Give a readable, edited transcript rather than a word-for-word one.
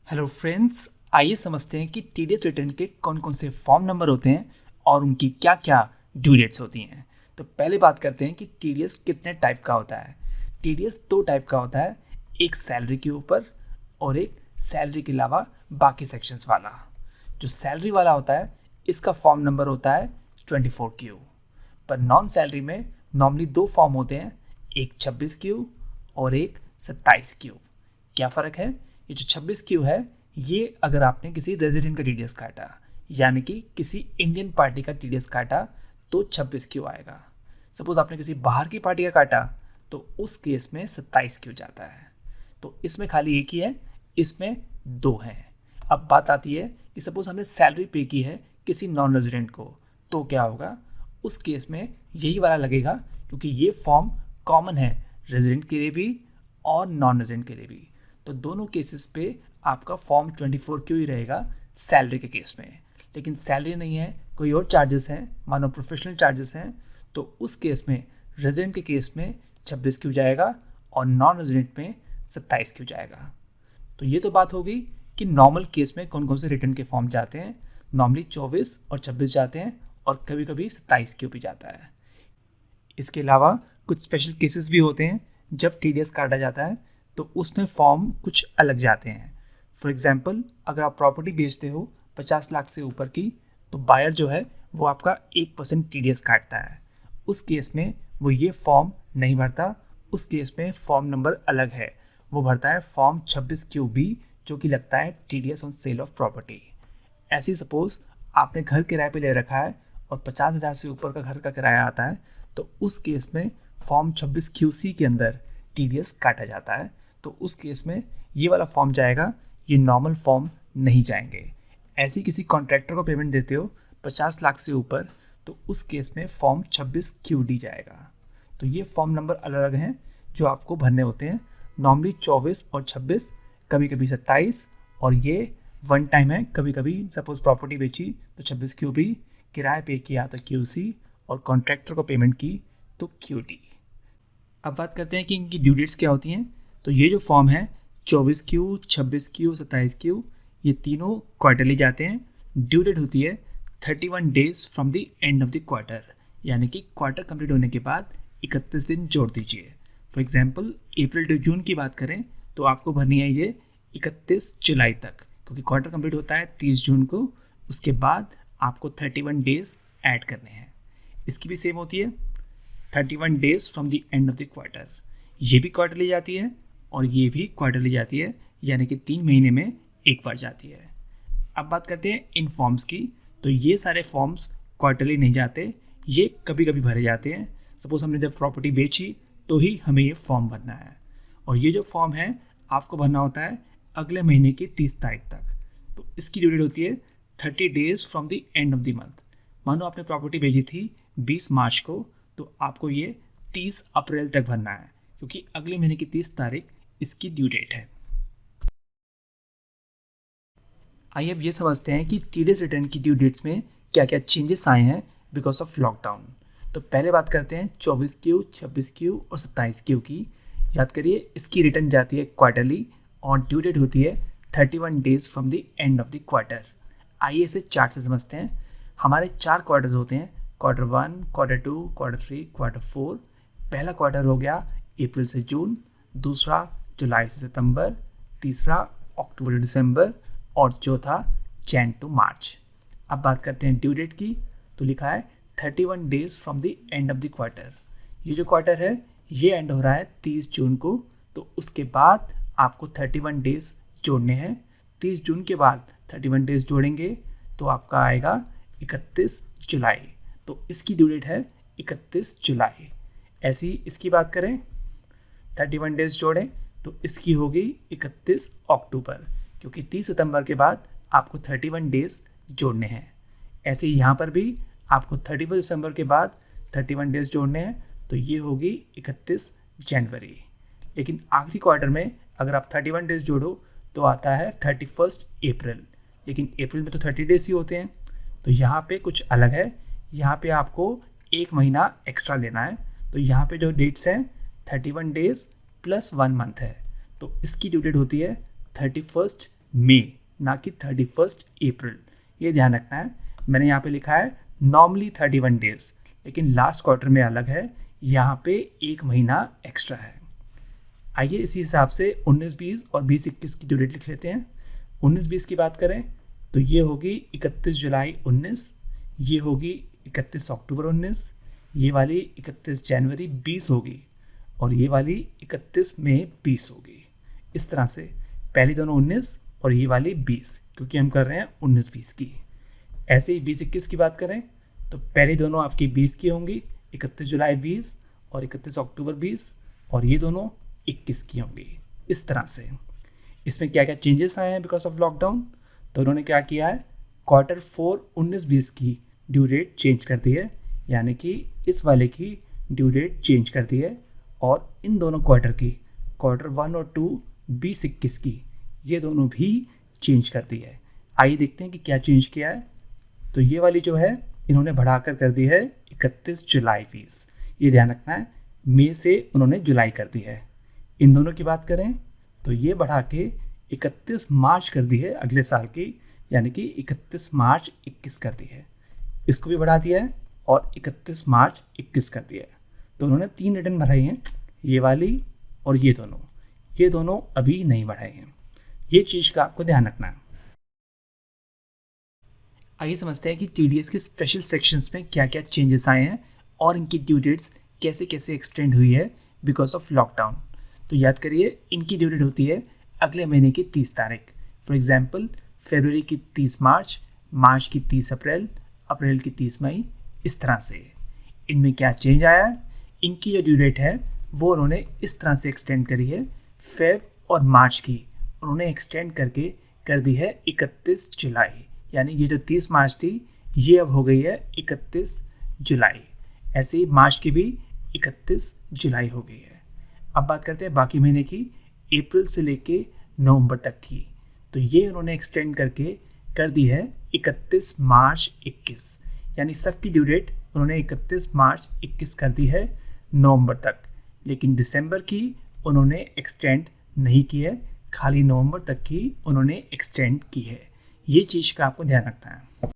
Hello friends, आइए समझते हैं कि टीडीएस रिटर्न के कौन कौन से फॉर्म नंबर होते हैं और उनकी क्या क्या ड्यू डेट्स होती हैं। तो पहले बात करते हैं कि टीडीएस कितने टाइप का होता है। टीडीएस दो टाइप का होता है, एक सैलरी के ऊपर और एक सैलरी के अलावा बाकी सेक्शंस वाला। जो सैलरी वाला होता है इसका फॉर्म नंबर होता है 24Q। पर नॉन सैलरी में नॉर्मली दो फॉर्म होते हैं, एक 26Q और एक 27Q। क्या फ़र्क है? ये जो 26Q है ये अगर आपने किसी रेजिडेंट का टीडीएस काटा यानी कि किसी इंडियन पार्टी का टीडीएस काटा तो 26Q आएगा। सपोज आपने किसी बाहर की पार्टी का काटा तो उस केस में 27Q जाता है। तो इसमें खाली एक ही है, इसमें दो हैं। अब बात आती है कि सपोज हमने सैलरी पे की है किसी नॉन रेजिडेंट को, तो क्या होगा? उस केस में यही वाला लगेगा क्योंकि ये फॉर्म कॉमन है रेजिडेंट के लिए भी और नॉन रेजिडेंट के लिए भी। तो दोनों केसेस पे आपका फॉर्म 24Q ही रहेगा सैलरी के केस में। लेकिन सैलरी नहीं है, कोई और चार्जेस हैं, मानो प्रोफेशनल चार्जेस हैं, तो उस केस में रेजिडेंट के केस में 26Q जाएगा और नॉन रेजिडेंट में 27Q जाएगा। तो ये तो बात होगी कि नॉर्मल केस में कौन कौन से रिटर्न के फॉर्म जाते हैं। नॉर्मली 24 और 26 जाते हैं और कभी कभी 27Q भी जाता है। इसके अलावा कुछ स्पेशल केसेस भी होते हैं जब टीडीएस काटा जाता है तो उसमें फॉर्म कुछ अलग जाते हैं। फॉर एग्जांपल, अगर आप प्रॉपर्टी बेचते हो 50 लाख से ऊपर की, तो बायर जो है वो आपका 1% टीडीएस काटता है। उस केस में वो ये फॉर्म नहीं भरता, उस केस में फॉर्म नंबर अलग है, वो भरता है फॉर्म 26QB जो कि लगता है TDS on sale of property. ऐसी सपोज आपने घर किराए पे ले रखा है और 50,000 से ऊपर का घर का किराया आता है, तो उस केस में फॉर्म 26QC के अंदर टीडीएस काटा जाता है। तो उस केस में ये वाला फॉर्म जाएगा, ये नॉर्मल फॉर्म नहीं जाएंगे। ऐसी किसी कॉन्ट्रैक्टर को पेमेंट देते हो 50 लाख से ऊपर, तो उस केस में फॉर्म 26QD जाएगा। तो ये फॉर्म नंबर अलग अलग हैं जो आपको भरने होते हैं। नॉर्मली 24 और 26, कभी कभी 27, और ये वन टाइम है। कभी कभी सपोज प्रॉपर्टी बेची तो 26QB, किराए पे किया तो QC, और कॉन्ट्रैक्टर को पेमेंट की तो QD। अब बात करते हैं कि इनकी ड्यू डेट्स क्या होती हैं। तो ये जो फॉर्म है 24Q, 26Q, 27Q, ये तीनों क्वार्टरली जाते हैं। ड्यू डेट होती है 31 days from the end of the quarter, यानी कि क्वार्टर कंप्लीट होने के बाद 31 दिन जोड़ दीजिए। For example, April to June की बात करें तो आपको भरनी है ये 31 जुलाई तक, क्योंकि क्वार्टर कंप्लीट होता है 30 जून को। उसके बाद आपको 31 डेज ऐड करने हैं। इसकी भी सेम होती है 31 days from the end of the quarter. ये भी क्वार्टरली जाती है और ये भी क्वार्टरली जाती है, यानी कि 3 महीने में एक बार जाती है। अब बात करते हैं इन फॉर्म्स की। तो ये सारे फॉर्म्स क्वार्टरली नहीं जाते, ये कभी कभी भरे जाते हैं। सपोज हमने जब प्रॉपर्टी बेची तो ही हमें ये फॉर्म भरना है, और ये जो फॉर्म है आपको भरना होता है अगले महीने की 30 तारीख तक। तो इसकी ड्यू डेट होती है 30 days from the end of the month. मानो आपने प्रॉपर्टी भेजी थी 20 मार्च को, तो आपको ये 30 अप्रैल तक भरना है, क्योंकि अगले महीने की 30 तारीख इसकी ड्यू डेट है। आइए अब ये समझते हैं कि टीडीएस रिटर्न की ड्यू डेट्स में क्या क्या चेंजेस आए हैं बिकॉज ऑफ लॉकडाउन। तो पहले बात करते हैं 24Q, 26Q और 27Q की। याद करिए, इसकी रिटर्न जाती है क्वार्टरली और ड्यू डेट होती है 31 days from the end of the quarter. आइए इसे चार्ट से समझते हैं। हमारे 4 क्वार्टर्स होते हैं, क्वार्टर 1, क्वार्टर 2, क्वार्टर 3, क्वार्टर 4। पहला क्वार्टर हो गया अप्रैल से जून, दूसरा जुलाई से सितंबर, तीसरा अक्टूबर से दिसंबर, और चौथा जैन टू मार्च। अब बात करते हैं ड्यू डेट की। तो लिखा है 31 days from the end of the quarter. ये जो क्वार्टर है ये एंड हो रहा है 30 जून को, तो उसके बाद आपको 31 डेज जोड़ने हैं। 30 जून के बाद 31 डेज जोड़ेंगे तो आपका आएगा 31 जुलाई। तो इसकी ड्यू डेट है 31 जुलाई। ऐसी इसकी बात करें, 31 डेज जोड़ें तो इसकी होगी 31 अक्टूबर, क्योंकि 30 सितंबर के बाद आपको 31 डेज जोड़ने हैं। ऐसे ही यहाँ पर भी आपको 31 दिसंबर के बाद 31 डेज जोड़ने हैं, तो ये होगी 31 जनवरी। लेकिन आखिरी क्वार्टर में अगर आप 31 डेज जोड़ो तो आता है 31 अप्रैल। लेकिन अप्रैल में तो 30 डेज ही होते हैं, तो यहाँ पे कुछ अलग है। यहाँ पे आपको 1 महीना एक्स्ट्रा लेना है। तो यहाँ पे जो डेट्स हैं 31 डेज प्लस 1 मंथ है, तो इसकी ड्यू डेट होती है 31 मई, ना कि 31 अप्रैल। ये ध्यान रखना है। मैंने यहाँ पे लिखा है नॉर्मली 31 डेज, लेकिन लास्ट क्वार्टर में अलग है, यहाँ पे एक महीना एक्स्ट्रा है। आइए इसी हिसाब से 19-20 और 20-21 की ड्यू डेट लिख लेते हैं। 19-20 की बात करें तो ये होगी 31 जुलाई 19, ये होगी 31 अक्टूबर 19, ये वाली 31 जनवरी 20 होगी और ये वाली 31 मई 20 होगी। इस तरह से पहली दोनों 19 और ये वाली 20, क्योंकि हम कर रहे हैं 19-20 की। ऐसे ही 20-21 की बात करें तो पहली दोनों आपकी 20 की होंगी, 31 जुलाई 20 और 31 अक्टूबर 20, और ये दोनों 21 की होंगी। इस तरह से इसमें क्या क्या चेंजेस आए हैं बिकॉज ऑफ लॉकडाउन, तो उन्होंने क्या किया है, Q4 19-20 की ड्यू डेट चेंज कर दी है, यानी कि इस वाले की ड्यू डेट चेंज कर दी है, और इन दोनों क्वार्टर की Q1 और 2 20-21 की ये दोनों भी चेंज कर दी है। आइए देखते हैं कि क्या चेंज किया है। तो ये वाली जो है इन्होंने बढ़ाकर कर दी है 31 जुलाई 20, ये ध्यान रखना है, मई से उन्होंने जुलाई कर दी है। इन दोनों की बात करें तो ये बढ़ा के 31 मार्च कर दी है अगले साल की, यानी कि 31 मार्च 21 कर दी है। इसको भी बढ़ा दिया है और 31 मार्च 21 कर दिया है। तो उन्होंने 3 रिटर्न बढ़ाई हैं, ये वाली और ये दोनों अभी नहीं बढ़ाए हैं। ये चीज़ का आपको ध्यान रखना है। आइए समझते हैं कि TDS के स्पेशल सेक्शंस में क्या क्या चेंजेस आए हैं और इनकी ड्यू डेट्स कैसे कैसे एक्सटेंड हुई है बिकॉज ऑफ लॉकडाउन। तो याद करिए, इनकी ड्यू डेट होती है अगले महीने की 30 तारीख। फॉर एग्जांपल फरवरी की 30 मार्च, मार्च की 30 अप्रैल, अप्रैल की 30 मई, इस तरह से। इनमें क्या चेंज आया है, इनकी जो ड्यू डेट है वो उन्होंने इस तरह से एक्सटेंड करी है। फेब और मार्च की उन्होंने एक्सटेंड करके कर दी है 31 जुलाई, यानी ये जो 30 मार्च थी ये अब हो गई है 31 जुलाई। ऐसे ही मार्च की भी 31 जुलाई हो गई है। अब बात करते हैं बाकी महीने की, अप्रैल से लेके नवंबर तक की। तो ये उन्होंने एक्सटेंड करके कर दी है 31 मार्च 21, यानी सबकी ड्यू डेट उन्होंने 31 मार्च 21 कर दी है नवंबर तक। लेकिन दिसंबर की उन्होंने एक्सटेंड नहीं की है, खाली नवंबर तक की उन्होंने एक्सटेंड की है। ये चीज़ का आपको ध्यान रखना है।